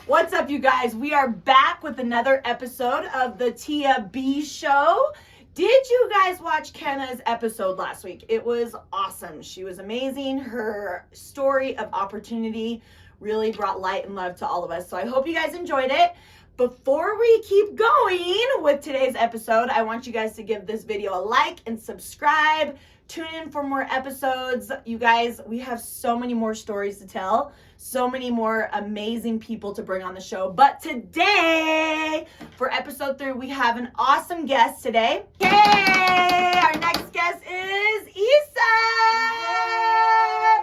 What's up, you guys? We are back with another episode of the Tia B Show. Did you guys watch Kenna's episode last week? It was awesome. She was amazing. Her story of opportunity really brought light and love to all of us. So I hope you guys enjoyed it. Before we keep going with today's episode, I want you guys to give this video a like and subscribe. Tune in for more episodes. You guys, we have so many more stories to tell, so many more amazing people to bring on the show. But today, for episode 3, we have an awesome guest today. Yay! Our next guest is Issa!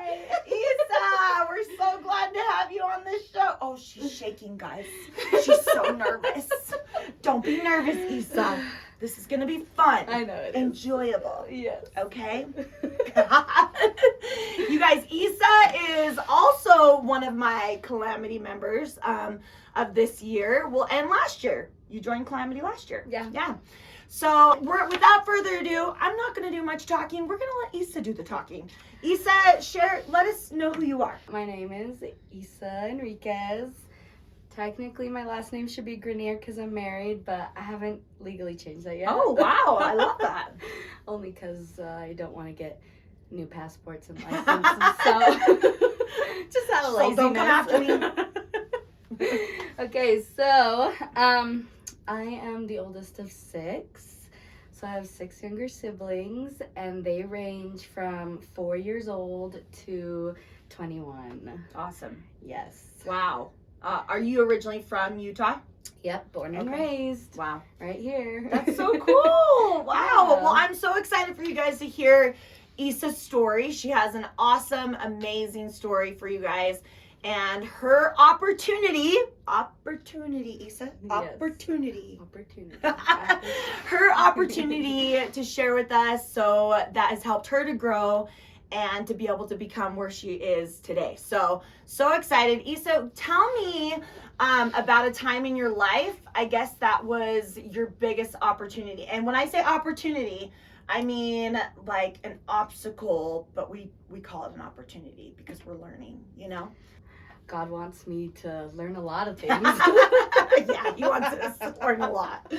Yay! Issa, we're so glad to have you on this show. Oh, she's shaking, guys. She's so nervous. Don't be nervous, Issa. This is going to be fun. I know it is. Enjoyable. Yes. Okay? You guys, Issa is also one of my Calamity members of this year. Well, and last year. You joined Calamity last year. Yeah. Yeah. So, without further ado, I'm not going to do much talking. We're going to let Issa do the talking. Issa, let us know who you are. My name is Issa Enriquez. Technically, my last name should be Grenier because I'm married, but I haven't legally changed that yet. Oh, wow. I love that. Only because I don't want to get new passports and licenses, so just out of laziness. So don't come after me. Okay, so I am the oldest of 6. So I have 6 younger siblings, and they range from 4 years old to 21. Awesome. Yes. Wow. Are you originally from Utah? Yep, born and raised. Wow. Right here. That's so cool. Wow. Yeah. Well, I'm so excited for you guys to hear Issa's story. She has an awesome, amazing story for you guys. And her opportunity, Issa, Yes. opportunity. Opportunity. Her opportunity to share with us, so that has helped her to grow and to be able to become where she is today. So excited. Issa, tell me about a time in your life, I guess that was your biggest opportunity. And when I say opportunity, I mean like an obstacle, but we call it an opportunity because we're learning, you know? God wants me to learn a lot of things. Yeah, he wants us to learn a lot.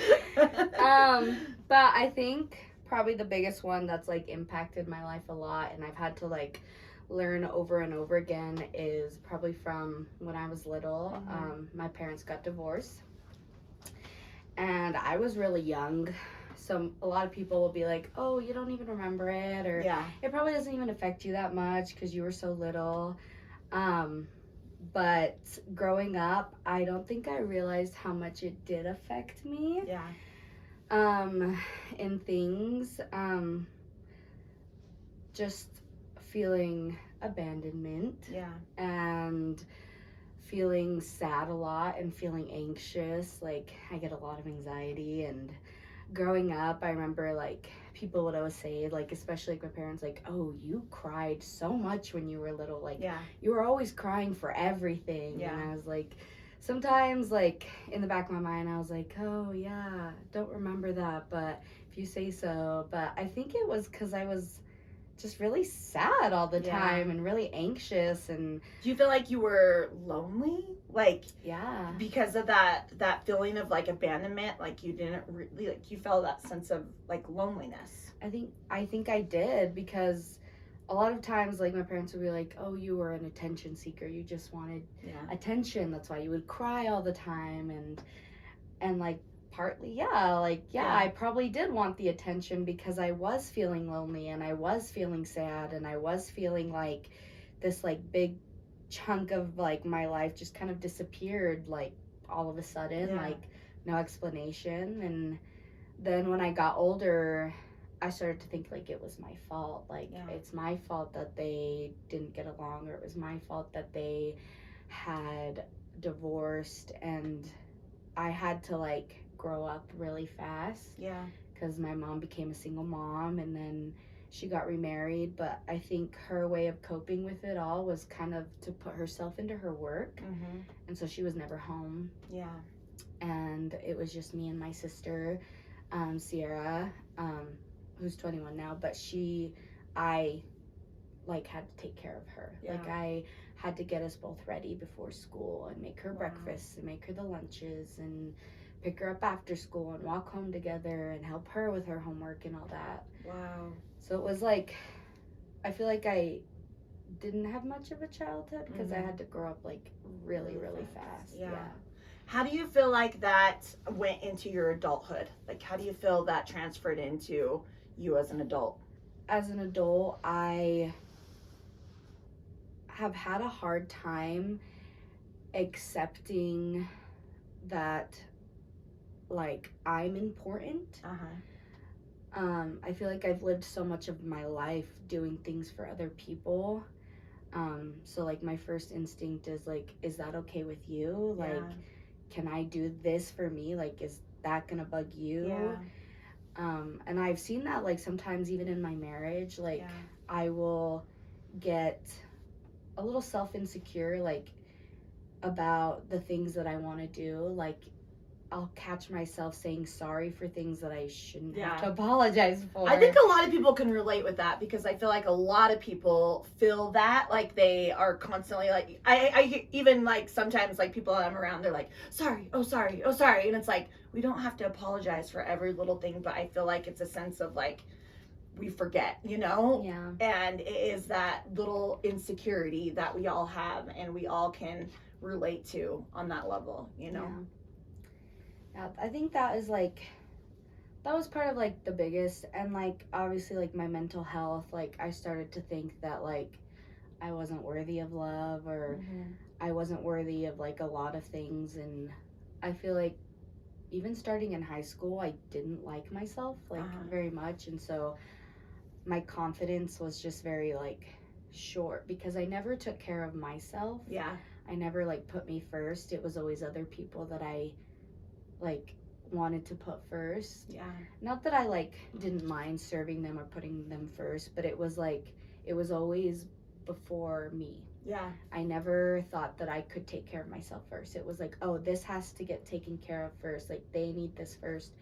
But I think probably the biggest one that's like impacted my life a lot and I've had to like learn over and over again is probably from when I was little. Mm-hmm. My parents got divorced and I was really young. So a lot of people will be like, oh, you don't even remember it, or Yeah. it probably doesn't even affect you that much because you were so little. But growing up, I don't think I realized how much it did affect me. Yeah. In things, just feeling abandonment. Yeah. And feeling sad a lot and feeling anxious. Like, I get a lot of anxiety. And growing up, I remember, like, people would always say, like, especially like my parents, like, oh, you cried so much when you were little. Like, Yeah. you were always crying for everything. Yeah. And I was like, sometimes, like, in the back of my mind, I was like, oh, yeah, don't remember that, but if you say so. But I think it was because I was just really sad all the time and really anxious. And Do you feel like you were lonely? Like, yeah. because of that feeling of, like, abandonment? Like, you didn't really, like, you felt that sense of, like, loneliness? I think I did, because a lot of times, like, my parents would be like, oh, you were an attention seeker. You just wanted attention. That's why you would cry all the time. And like, partly, I probably did want the attention because I was feeling lonely and I was feeling sad and I was feeling like this, like, big chunk of, like, my life just kind of disappeared, like, all of a sudden, like, no explanation. And then when I got older, I started to think, like, it was my fault. Like, it's my fault that they didn't get along, or it was my fault that they had divorced, and I had to, like, grow up really fast. Yeah. Because my mom became a single mom, and then she got remarried. But I think her way of coping with it all was kind of to put herself into her work. Mm-hmm. And so she was never home. Yeah. And it was just me and my sister, Sierra, who's 21 now, but I like had to take care of her. Yeah. Like I had to get us both ready before school and make her breakfast and make her the lunches and pick her up after school and walk home together and help her with her homework and all that. Wow. So it was like, I feel like I didn't have much of a childhood because I had to grow up like really fast. Yeah. How do you feel like that went into your adulthood? Like, how do you feel that transferred into you as an adult? As an adult, I have had a hard time accepting that, like, I'm important. I feel like I've lived so much of my life doing things for other people. So, like, my first instinct is, like, is that okay with you? Yeah. Like, can I do this for me? Like, is that gonna bug you? Yeah. And I've seen that, like, sometimes even in my marriage, like, Yeah. I will get a little self-insecure, like, about the things that I want to do. Like, I'll catch myself saying sorry for things that I shouldn't have to apologize for. I think a lot of people can relate with that because I feel like a lot of people feel that, like they are constantly like, I even like sometimes like people I'm around, they're like, sorry, oh sorry, oh sorry. And it's like, we don't have to apologize for every little thing, but I feel like it's a sense of like, we forget, you know? Yeah. And it is that little insecurity that we all have and we all can relate to on that level, you know? Yeah, I think that is like, that was part of like the biggest, and like obviously like my mental health, like I started to think that like I wasn't worthy of love or I wasn't worthy of like a lot of things. And I feel like even starting in high school, I didn't like myself like very much. And so my confidence was just very like short because I never took care of myself. Yeah. I never like put me first. It was always other people that I like wanted to put first. Yeah. Not that I like didn't mind serving them or putting them first, but it was like it was always before me. Yeah. I never thought that I could take care of myself first. It was like, oh, this has to get taken care of first. Like they need this first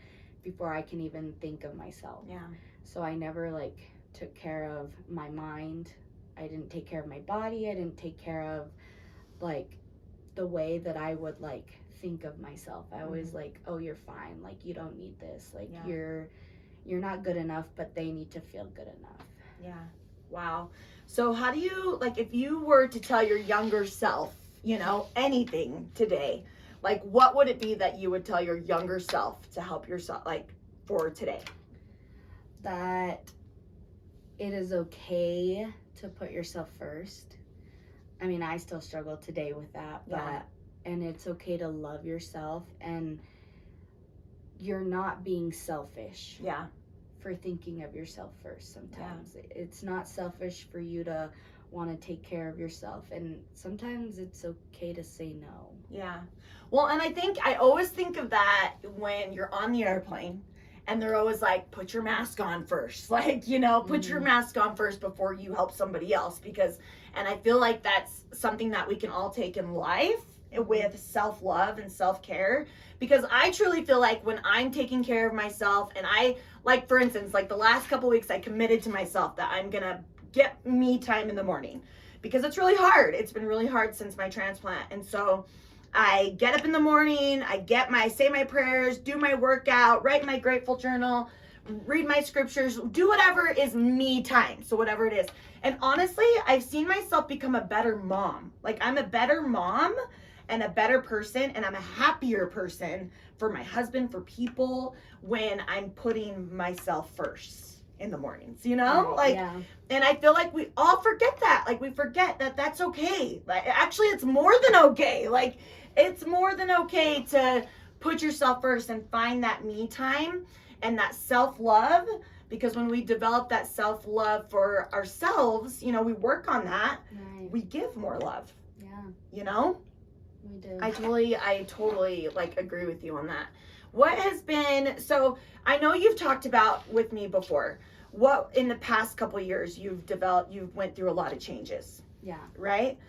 before I can even think of myself. Yeah. So I never like took care of my mind. I didn't take care of my body. I didn't take care of like the way that I would like think of myself. I always like, oh, you're fine, like you don't need this, like you're not good enough, but they need to feel good enough. Yeah. Wow. So how do you, like, if you were to tell your younger self, you know, anything today, like what would it be that you would tell your younger self to help yourself, like, for today? That it is okay to put yourself first. I mean, I still struggle today with that, but and it's okay to love yourself, and you're not being selfish. Yeah. For thinking of yourself first sometimes. It's not selfish for you to want to take care of yourself, and sometimes it's okay to say no. Yeah. Well, and I think I always think of that when you're on the airplane and they're always like, put your mask on first. Like, you know, put your mask on first before you help somebody else, because, and I feel like that's something that we can all take in life with self-love and self-care, because I truly feel like when I'm taking care of myself, and I, like, for instance, like the last couple weeks I committed to myself that I'm gonna get me time in the morning, because it's really hard. It's been really hard since my transplant. And so I get up in the morning, I say my prayers, do my workout, write my grateful journal, read my scriptures, do whatever is me time. So whatever it is. And honestly, I've seen myself become a better mom. Like, I'm a better mom and a better person, and I'm a happier person for my husband, for people, when I'm putting myself first in the mornings, you know? And I feel like we all forget that. Like, we forget that that's okay. Like, actually, it's more than okay. Like, it's more than okay to put yourself first and find that me time and that self-love, because when we develop that self-love for ourselves, you know, we work on that, we give more love. Yeah. You know? We do. I totally like agree with you on that. What has been, so I know you've talked about with me before, what in the past couple of years you've went through a lot of changes. Yeah. Right?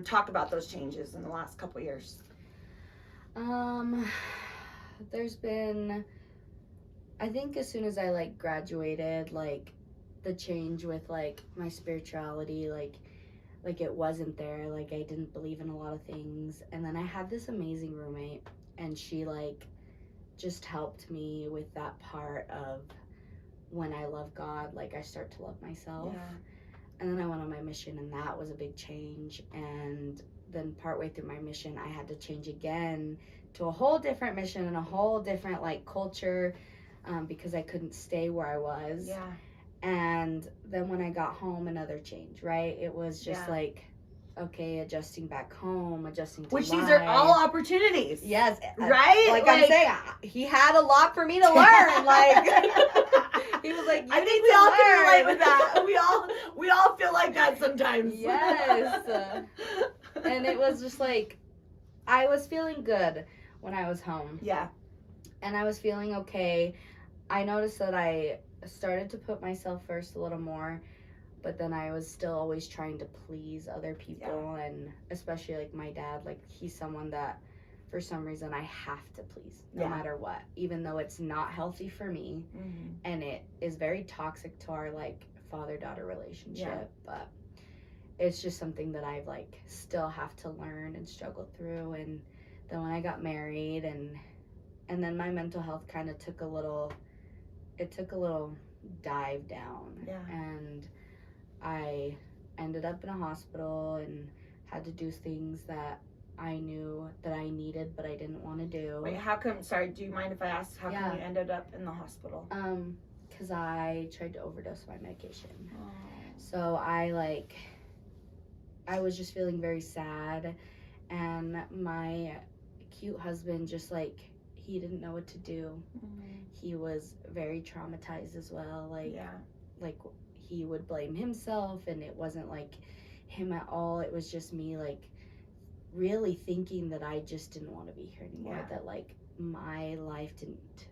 Talk about those changes in the last couple of years. There's been, I think as soon as I like graduated, like the change with like my spirituality, like it wasn't there, like I didn't believe in a lot of things. And then I had this amazing roommate, and she like just helped me with that part of when I love God, like I start to love myself. Yeah. And then I went on my mission, and that was a big change. And then partway through my mission, I had to change again to a whole different mission and a whole different like culture, because I couldn't stay where I was. Yeah. And then when I got home, another change, right? It was just Yeah. like, okay, adjusting back home, adjusting to Which life. these are all opportunities. Yes. Right? Like I'm saying, he had a lot for me to learn. Like he was like, I think we all can relate with that. We all feel like that sometimes. Yes. And it was just like, I was feeling good when I was home. Yeah. And I was feeling okay. I noticed that I started to put myself first a little more, but then I was still always trying to please other people. Yeah. And especially like my dad, like he's someone that for some reason I have to please no Yeah. matter what, even though it's not healthy for me. Mm-hmm. And it is very toxic to our like father-daughter relationship. Yeah. But it's just something that I've like still have to learn and struggle through. And then when I got married, and then my mental health kind of took a little dive down. Yeah. And I ended up in a hospital and had to do things that I knew that I needed but I didn't want to do. Wait, how come, sorry, do you mind if I ask how Yeah. come you ended up in the hospital? Because I tried to overdose my medication. Oh. So I was just feeling very sad, and my cute husband just like, he didn't know what to do. Mm-hmm. He was very traumatized as well. Like, Yeah. like he would blame himself, and it wasn't like him at all. It was just me like really thinking that I just didn't want to be here anymore. Yeah. That like my life didn't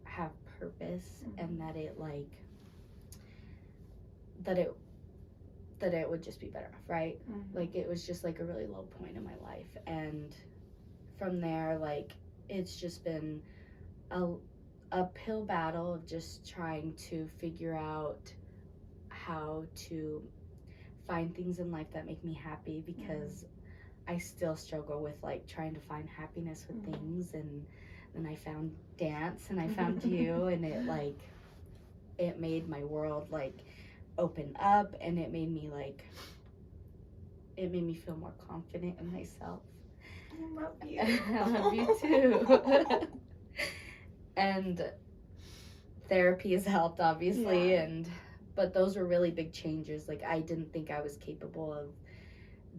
have purpose. Mm-hmm. And that it like that it would just be better off, right? Mm-hmm. Like it was just like a really low point in my life. And from there, like it's just been a uphill battle of just trying to figure out how to find things in life that make me happy, because I still struggle with like trying to find happiness with things. And then I found dance, and I found you, and it made my world like open up, and it made me feel more confident in myself. I love you. I love you too. And therapy has helped, obviously. Yeah. But those were really big changes. Like I didn't think I was capable of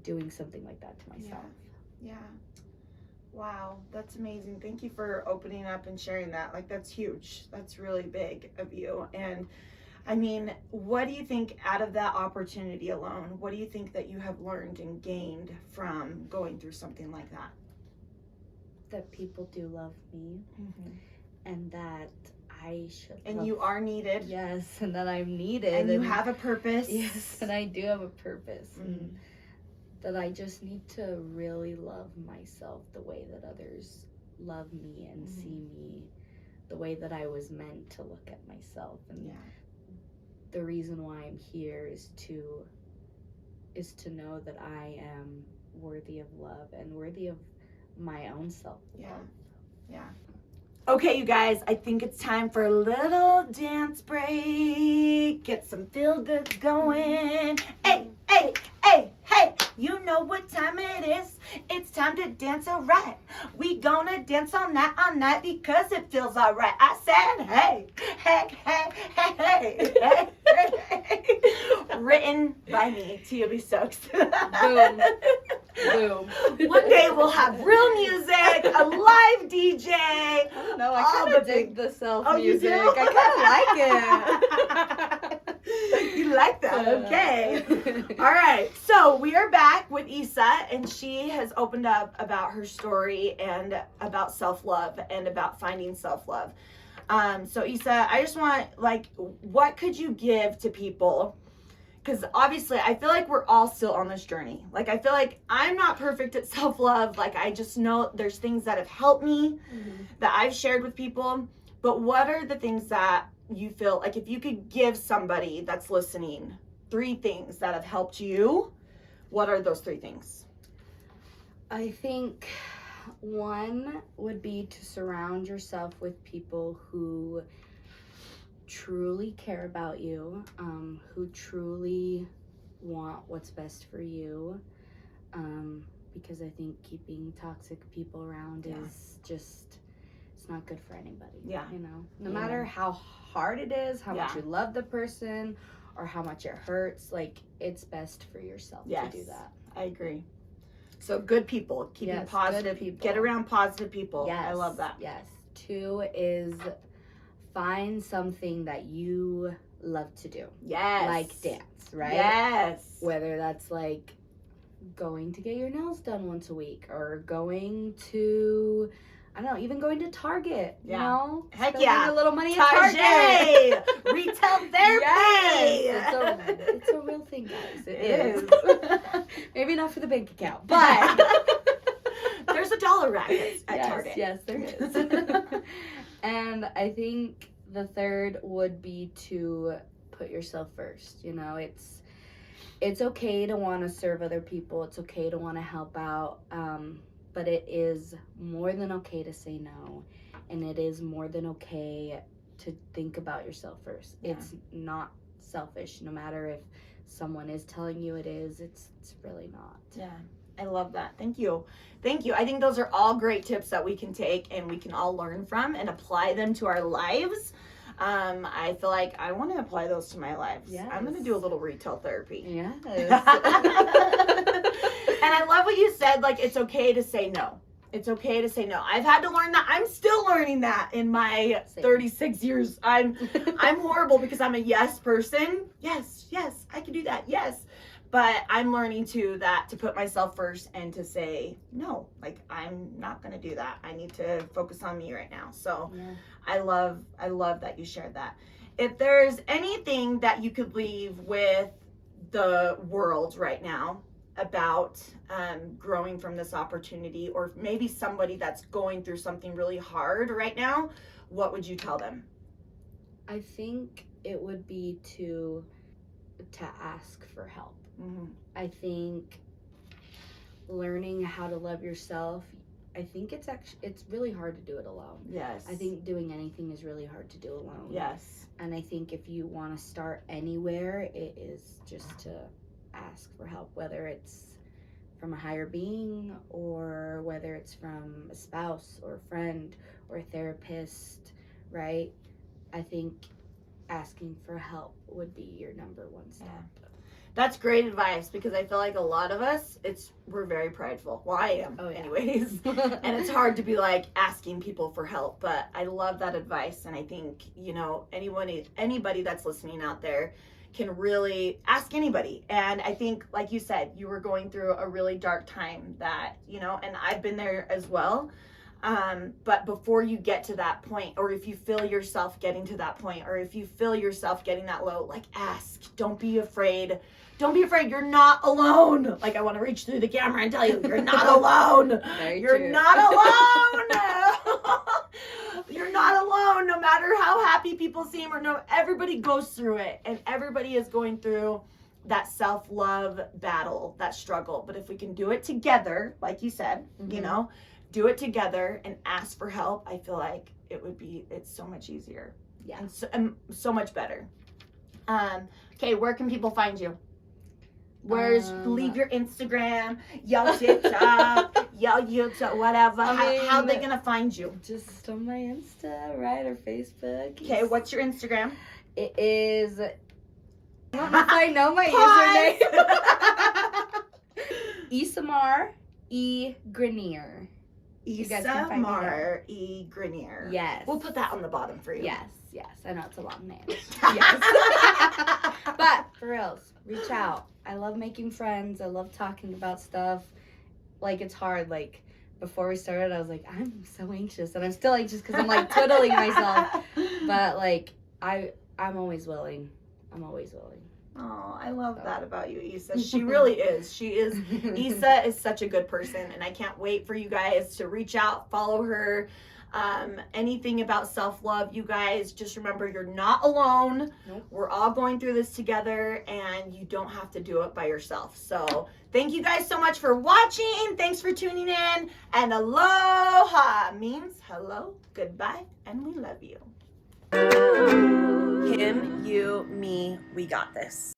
doing something like that to myself. Yeah. Wow, that's amazing. Thank you for opening up and sharing that. Like that's huge. That's really big of you. And I mean, what do you think out of that opportunity alone, what do you think that you have learned and gained from going through something like that? That people do love me, and that I should And love. you are needed. Yes, and that I'm needed. And you have a purpose. Yes, and I do have a purpose. Mhm. And that I just need to really love myself the way that others love me and see me the way that I was meant to look at myself. And Yeah. the reason why I'm here is to know that I am worthy of love and worthy of my own self. Yeah. Yeah. Okay, you guys, I think it's time for a little dance break. Get some feel goods going. Hey, hey, hey, hey. You know what time it is. It's time to dance alright. We gonna dance all night because it feels alright. I said, hey, hey, hey, hey, hey, hey, hey. Written by me, Tia B. Stokes. Boom. Boom. One day we'll have real music, a live DJ. I don't know. I all kind the of dig the self Oh, you music. do? I kind of like it. You like that? Okay. All right. So we are back with Issa, and she has opened up about her story and about self-love and about finding self-love. So Issa, I just want, like, what could you give to people? Because obviously I feel like we're all still on this journey. Like, I feel like I'm not perfect at self-love. Like, I just know there's things that have helped me that I've shared with people. But what are the things that you feel like if you could give somebody that's listening 3 things that have helped you, what are those 3 things? I think one would be to surround yourself with people who truly care about you, who truly want what's best for you, because I think keeping toxic people around is just, it's not good for anybody. Yeah. You know, no matter how hard it is, how much you love the person, or how much it hurts, like, it's best for yourself to do that. I agree. So good people, keeping positive, get around positive people. Yes. I love that. Yes. 2 is find something that you love to do. Yes. Like dance, right? Yes. Whether that's like going to get your nails done once a week, or going to, I don't know, even going to Target, you know? Heck spending a little money at Target. Retail therapy. It's a real thing, guys. It is. Maybe not for the bank account, but there's a dollar rack at Target. Yes, there is. And I think the 3rd would be to put yourself first. You know, it's okay to want to serve other people. It's okay to want to help out. But it is more than okay to say no. And it is more than okay to think about yourself first. Yeah. It's not selfish, no matter if someone is telling you it is. It's really not. Yeah. I love that. Thank you. I think those are all great tips that we can take and we can all learn from and apply them to our lives. I feel like I want to apply those to my life. Yes. I'm going to do a little retail therapy. Yes. And I love what you said, like, it's okay to say no. It's okay to say no. I've had to learn that. I'm still learning that in my 36 years. I'm horrible because I'm a yes person. Yes, I can do that. Yes. But I'm learning to put myself first and to say no. Like, I'm not going to do that. I need to focus on me right now. So I love that you shared that. If there's anything that you could leave with the world right now about growing from this opportunity, or maybe somebody that's going through something really hard right now, what would you tell them? I think it would be to ask for help. Mm-hmm. I think learning how to love yourself, I think it's really hard to do it alone. Yes. I think doing anything is really hard to do alone. Yes. And I think if you want to start anywhere, it is just to ask for help, whether it's from a higher being or whether it's from a spouse or a friend or a therapist, right? I think asking for help would be your number 1 step. Yeah. That's great advice, because I feel like a lot of us, we're very prideful. Well, I am anyways. And it's hard to be like asking people for help, but I love that advice. And I think, you know, anybody that's listening out there can really ask anybody. And I think, like you said, you were going through a really dark time that, you know, and I've been there as well. But before you get to that point, or if you feel yourself getting to that point, or if you feel yourself getting that low, like, ask. Don't be afraid. You're not alone. Like, I want to reach through the camera and tell you, you're not alone. You're not alone. You're not alone, no matter how happy people seem, everybody goes through it, and everybody is going through that self-love battle, that struggle. But if we can do it together, like you said, you know, do it together and ask for help, I feel like it's so much easier. Yeah. And so much better. Okay, where can people find you? Leave your Instagram, your TikTok, your YouTube, whatever. How are they gonna find you? Just on my Insta, right, or Facebook. Okay, what's your Instagram? It is, I don't know if I know my username. Issa E. Grenier. Issa Mar E. Grenier. Yes. We'll put that on the bottom for you. Yes. I know it's a long name. Yes. But for reals, reach out. I love making friends. I love talking about stuff. Like, it's hard. Like, before we started, I was like, I'm so anxious. And I'm still anxious because I'm, like, twiddling myself. But, like, I'm always willing. Oh, I love that about you, Issa. She really is. Issa is such a good person, and I can't wait for you guys to reach out, follow her. anything about self-love, you guys, just remember you're not alone. Nope. We're all going through this together, and you don't have to do it by yourself. So thank you guys so much for watching. Thanks for tuning in. And aloha means hello, goodbye, and we love you. Him, you, me, we got this.